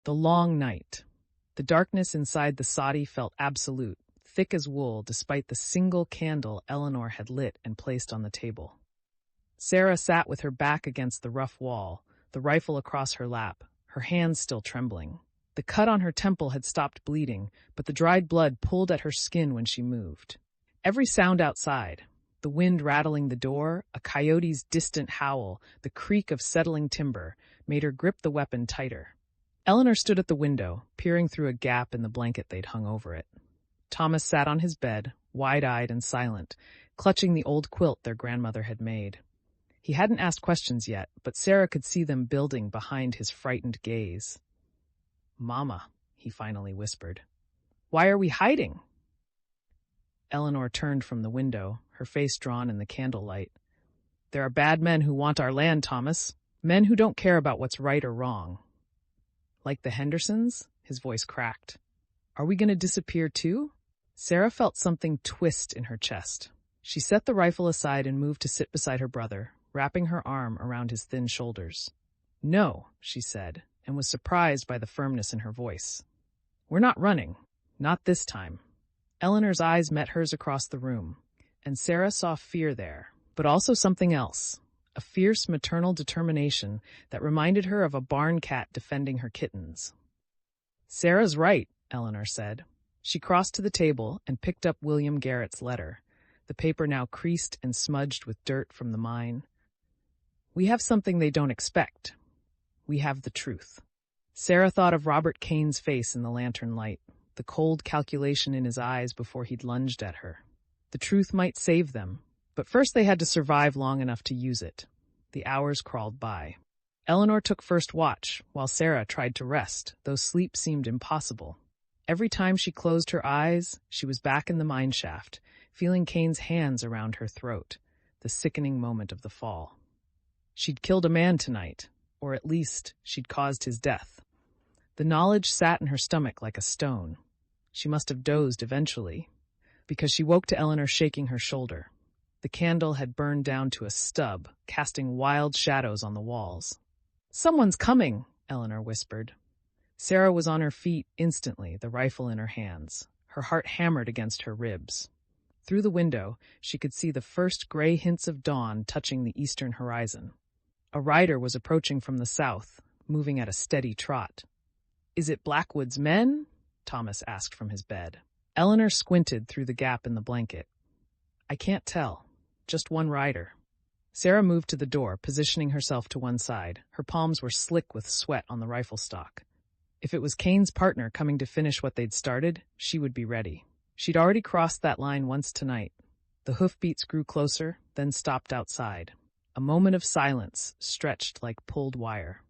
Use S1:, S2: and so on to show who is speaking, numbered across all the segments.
S1: The long night. The darkness inside the soddy felt absolute, thick as wool despite the single candle Eleanor had lit and placed on the table. Sarah sat with her back against the rough wall, the rifle across her lap, her hands still trembling. The cut on her temple had stopped bleeding, but the dried blood pulled at her skin when she moved. Every sound outside, the wind rattling the door, a coyote's distant howl, the creak of settling timber, made her grip the weapon tighter. Eleanor stood at the window, peering through a gap in the blanket they'd hung over it. Thomas sat on his bed, wide-eyed and silent, clutching the old quilt their grandmother had made. He hadn't asked questions yet, but Sarah could see them building behind his frightened gaze. "Mama," he finally whispered. "Why are we hiding?" Eleanor turned from the window, her face drawn in the candlelight. "There are bad men who want our land, Thomas. Men who don't care about what's right or wrong." "Like the Hendersons?" His voice cracked. "Are we going to disappear too?" Sarah felt something twist in her chest. She set the rifle aside and moved to sit beside her brother, wrapping her arm around his thin shoulders. "No," she said, and was surprised by the firmness in her voice. "We're not running. Not this time." Eleanor's eyes met hers across the room, and Sarah saw fear there, but also something else, a fierce maternal determination that reminded her of a barn cat defending her kittens. "Sarah's right," Eleanor said. She crossed to the table and picked up William Garrett's letter, the paper now creased and smudged with dirt from the mine. "We have something they don't expect. We have the truth." Sarah thought of Robert Caine's face in the lantern light, the cold calculation in his eyes before he'd lunged at her. The truth might save them, but first they had to survive long enough to use it. The hours crawled by. Eleanor took first watch, while Sarah tried to rest, though sleep seemed impossible. Every time she closed her eyes, she was back in the mine shaft, feeling Caine's hands around her throat, the sickening moment of the fall. She'd killed a man tonight, or at least she'd caused his death. The knowledge sat in her stomach like a stone. She must have dozed eventually, because she woke to Eleanor shaking her shoulder. The candle had burned down to a stub, casting wild shadows on the walls. "Someone's coming," Eleanor whispered. Sarah was on her feet instantly, the rifle in her hands. Her heart hammered against her ribs. Through the window, she could see the first gray hints of dawn touching the eastern horizon. A rider was approaching from the south, moving at a steady trot. "Is it Blackwood's men?" Thomas asked from his bed. Eleanor squinted through the gap in the blanket. "I can't tell. Just one rider." Sarah moved to the door, positioning herself to one side. Her palms were slick with sweat on the rifle stock. If it was Caine's partner coming to finish what they'd started, she would be ready. She'd already crossed that line once tonight. The hoofbeats grew closer, then stopped outside. A moment of silence, stretched like pulled wire.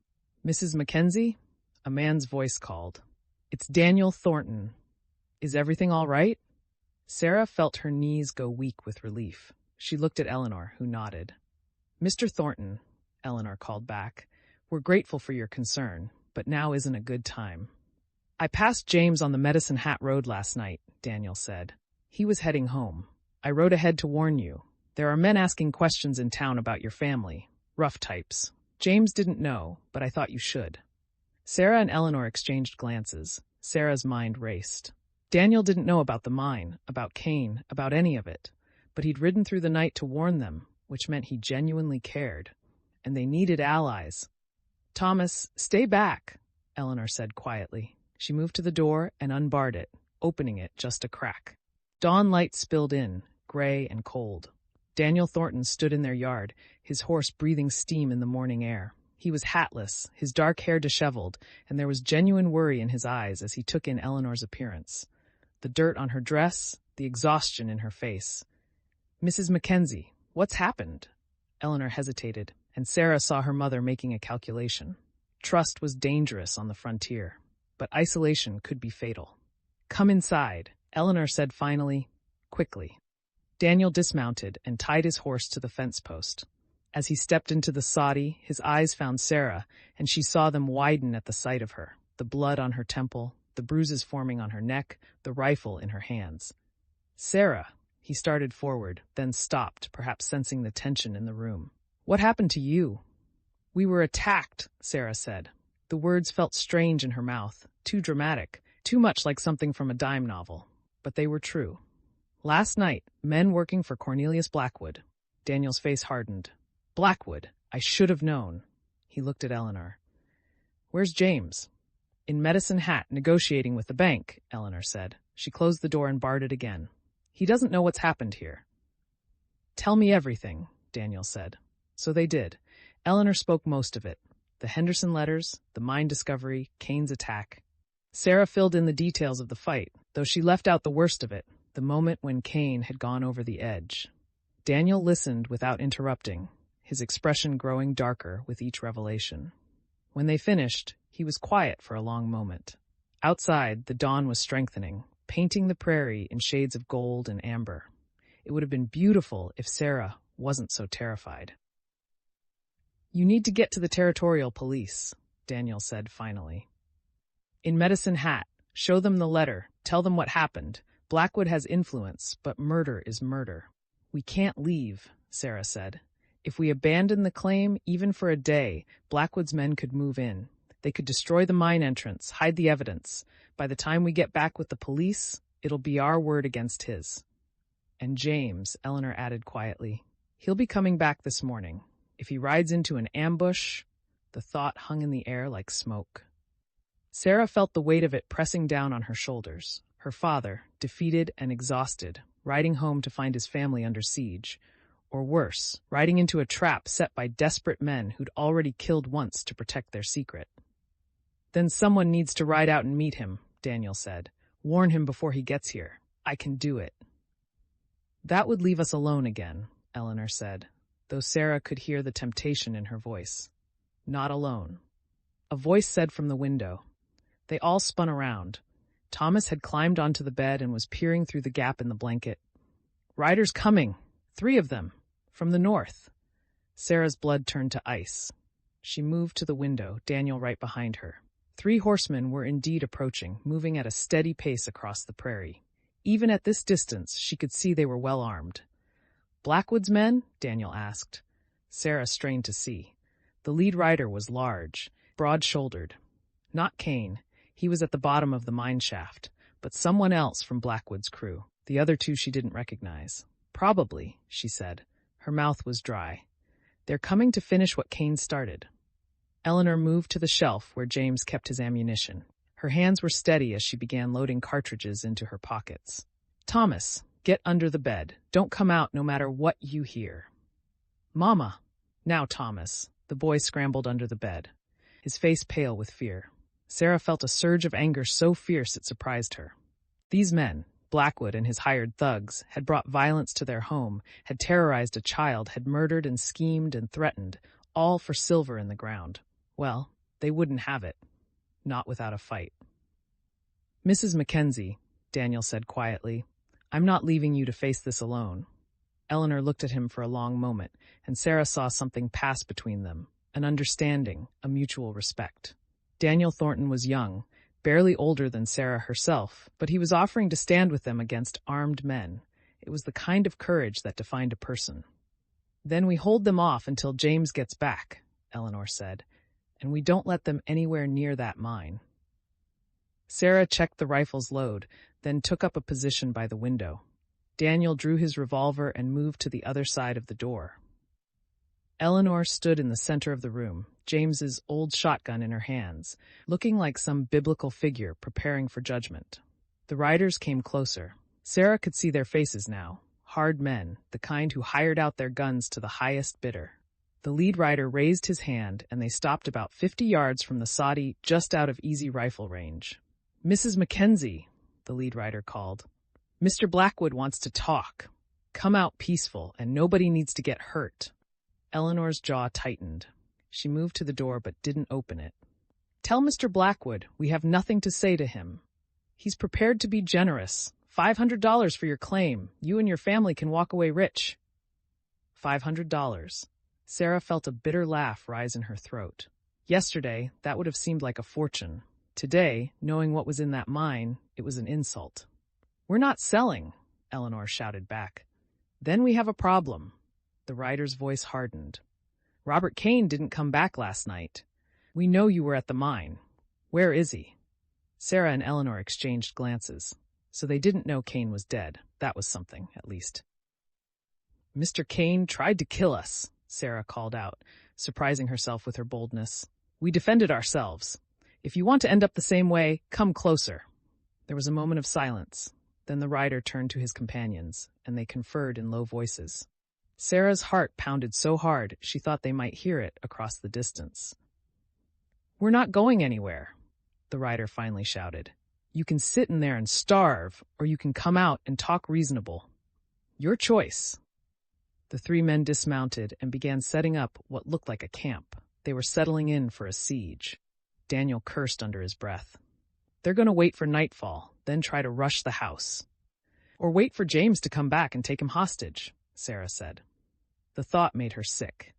S1: "Mrs. Mackenzie?" A man's voice called. "It's Daniel Thornton. Is everything all right?" Sarah felt her knees go weak with relief. She looked at Eleanor, who nodded. "Mr. Thornton," Eleanor called back, "we're grateful for your concern, but now isn't a good time." "I passed James on the Medicine Hat Road last night," Daniel said. "He was heading home. I rode ahead to warn you. There are men asking questions in town about your family. Rough types. James didn't know, but I thought you should." Sarah and Eleanor exchanged glances. Sarah's mind raced. Daniel didn't know about the mine, about Caine, about any of it, but he'd ridden through the night to warn them, which meant he genuinely cared. And they needed allies. "Thomas, stay back," Eleanor said quietly. She moved to the door and unbarred it, opening it just a crack. Dawn light spilled in, gray and cold. Daniel Thornton stood in their yard, his horse breathing steam in the morning air. He was hatless, his dark hair disheveled, and there was genuine worry in his eyes as he took in Eleanor's appearance. The dirt on her dress, the exhaustion in her face. "Mrs. Mackenzie, what's happened?" Eleanor hesitated, and Sarah saw her mother making a calculation. Trust was dangerous on the frontier, but isolation could be fatal. "Come inside," Eleanor said finally, quickly. Daniel dismounted and tied his horse to the fence post. As he stepped into the soddy, his eyes found Sarah, and she saw them widen at the sight of her, the blood on her temple, the bruises forming on her neck, the rifle in her hands. "Sarah," he started forward, then stopped, perhaps sensing the tension in the room. "What happened to you?" "We were attacked," Sarah said. The words felt strange in her mouth, too dramatic, too much like something from a dime novel. But they were true. Last night, men working for Cornelius Blackwood. Daniel's face hardened. Blackwood, I should have known. He looked at Eleanor. Where's James? In Medicine Hat, negotiating with the bank, Eleanor said. She closed the door and barred it again. He doesn't know what's happened here. Tell me everything, Daniel said. So they did. Eleanor spoke most of it. The Henderson letters, the mine discovery, Caine's attack. Sarah filled in the details of the fight, though she left out the worst of it, the moment when Caine had gone over the edge. Daniel listened without interrupting, his expression growing darker with each revelation. When they finished, he was quiet for a long moment. Outside, the dawn was strengthening, painting the prairie in shades of gold and amber. It would have been beautiful if Sarah wasn't so terrified. You need to get to the territorial police, Daniel said finally. In Medicine Hat, show them the letter, tell them what happened. Blackwood has influence, but murder is murder. We can't leave, Sarah said. If we abandon the claim, even for a day, Blackwood's men could move in. They could destroy the mine entrance, hide the evidence. By the time we get back with the police, it'll be our word against his. And James, Eleanor added quietly, he'll be coming back this morning. If he rides into an ambush, the thought hung in the air like smoke. Sarah felt the weight of it pressing down on her shoulders. Her father, defeated and exhausted, riding home to find his family under siege. Or worse, riding into a trap set by desperate men who'd already killed once to protect their secret. Then someone needs to ride out and meet him, Daniel said. Warn him before he gets here. I can do it. That would leave us alone again, Eleanor said, though Sarah could hear the temptation in her voice. Not alone. A voice said from the window. They all spun around. Thomas had climbed onto the bed and was peering through the gap in the blanket. Riders coming. 3 of them. From the north. Sarah's blood turned to ice. She moved to the window, Daniel right behind her. 3 horsemen were indeed approaching, moving at a steady pace across the prairie. Even at this distance, she could see they were well armed. Blackwood's men? Daniel asked. Sarah strained to see. The lead rider was large, broad-shouldered. Not Caine. He was at the bottom of the mine shaft, but someone else from Blackwood's crew. The other 2 she didn't recognize. Probably, she said. Her mouth was dry. They're coming to finish what Caine started. Eleanor moved to the shelf where James kept his ammunition. Her hands were steady as she began loading cartridges into her pockets. Thomas, get under the bed. Don't come out no matter what you hear. Mama. Now, Thomas. The boy scrambled under the bed, his face pale with fear. Sarah felt a surge of anger so fierce it surprised her. These men, Blackwood and his hired thugs, had brought violence to their home, had terrorized a child, had murdered and schemed and threatened, all for silver in the ground. Well, they wouldn't have it. Not without a fight. Mrs. Mackenzie, Daniel said quietly, I'm not leaving you to face this alone. Eleanor looked at him for a long moment, and Sarah saw something pass between them, an understanding, a mutual respect. Daniel Thornton was young, barely older than Sarah herself, but he was offering to stand with them against armed men. It was the kind of courage that defined a person. Then we hold them off until James gets back, Eleanor said, and we don't let them anywhere near that mine. Sarah checked the rifle's load, then took up a position by the window. Daniel drew his revolver and moved to the other side of the door. Eleanor stood in the center of the room, James's old shotgun in her hands, looking like some biblical figure preparing for judgment. The riders came closer. Sarah could see their faces now, hard men, the kind who hired out their guns to the highest bidder. The lead rider raised his hand, and they stopped about 50 yards from the soddy, just out of easy rifle range. Mrs. Mackenzie, the lead rider called. Mr. Blackwood wants to talk. Come out peaceful, and nobody needs to get hurt. Eleanor's jaw tightened. She moved to the door but didn't open it. Tell Mr. Blackwood we have nothing to say to him. He's prepared to be generous. $500 for your claim. You and your family can walk away rich. $500. Sarah felt a bitter laugh rise in her throat. Yesterday, that would have seemed like a fortune. Today, knowing what was in that mine, it was an insult. We're not selling, Eleanor shouted back. Then we have a problem. The rider's voice hardened. Robert Caine didn't come back last night. We know you were at the mine. Where is he? Sarah and Eleanor exchanged glances. So they didn't know Caine was dead. That was something, at least. Mr. Caine tried to kill us, Sarah called out, surprising herself with her boldness. We defended ourselves. If you want to end up the same way, come closer. There was a moment of silence. Then the rider turned to his companions, and they conferred in low voices. Sarah's heart pounded so hard she thought they might hear it across the distance. We're not going anywhere, the rider finally shouted. You can sit in there and starve, or you can come out and talk reasonable. Your choice. The three men dismounted and began setting up what looked like a camp. They were settling in for a siege. Daniel cursed under his breath. They're going to wait for nightfall, then try to rush the house. Or wait for James to come back and take him hostage, Sarah said. The thought made her sick.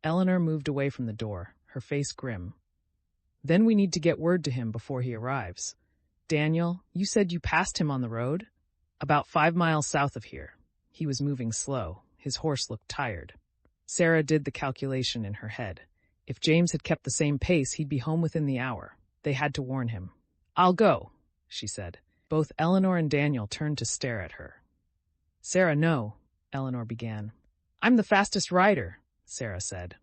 S1: Eleanor moved away from the door, her face grim. Then we need to get word to him before he arrives. Daniel, you said you passed him on the road? About 5 miles south of here. He was moving slow. His horse looked tired. Sarah did the calculation in her head. If James had kept the same pace, he'd be home within the hour. They had to warn him. I'll go, she said. Both Eleanor and Daniel turned to stare at her. Sarah, no, Eleanor began. I'm the fastest rider, Sarah said.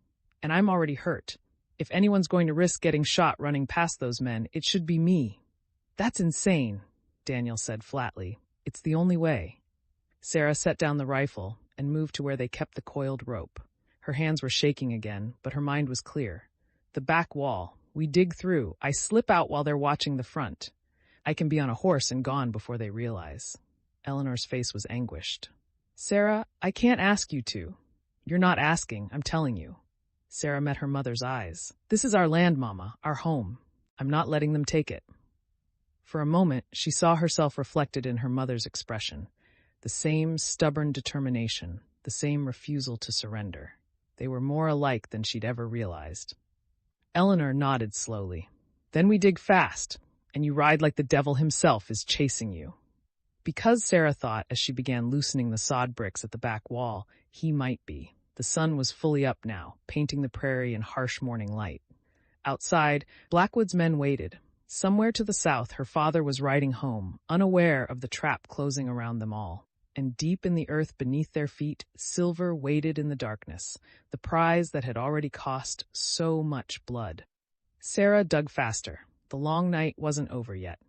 S1: And I'm already hurt. If anyone's going to risk getting shot running past those men, it should be me. That's insane, Daniel said flatly. It's the only way. Sarah set down the rifle and moved to where they kept the coiled rope. Her hands were shaking again, but her mind was clear. The back wall. We dig through. I slip out while they're watching the front. I can be on a horse and gone before they realize. Eleanor's face was anguished. Sarah, I can't ask you to. You're not asking, I'm telling you. Sarah met her mother's eyes. This is our land, Mama, our home. I'm not letting them take it. For a moment, she saw herself reflected in her mother's expression. The same stubborn determination, the same refusal to surrender. They were more alike than she'd ever realized. Eleanor nodded slowly. Then we dig fast, and you ride like the devil himself is chasing you. Because Sarah thought, as she began loosening the sod bricks at the back wall, he might be. The sun was fully up now, painting the prairie in harsh morning light. Outside, Blackwood's men waited. Somewhere to the south, her father was riding home, unaware of the trap closing around them all. And deep in the earth beneath their feet, silver waited in the darkness, the prize that had already cost so much blood. Sarah dug faster. The long night wasn't over yet.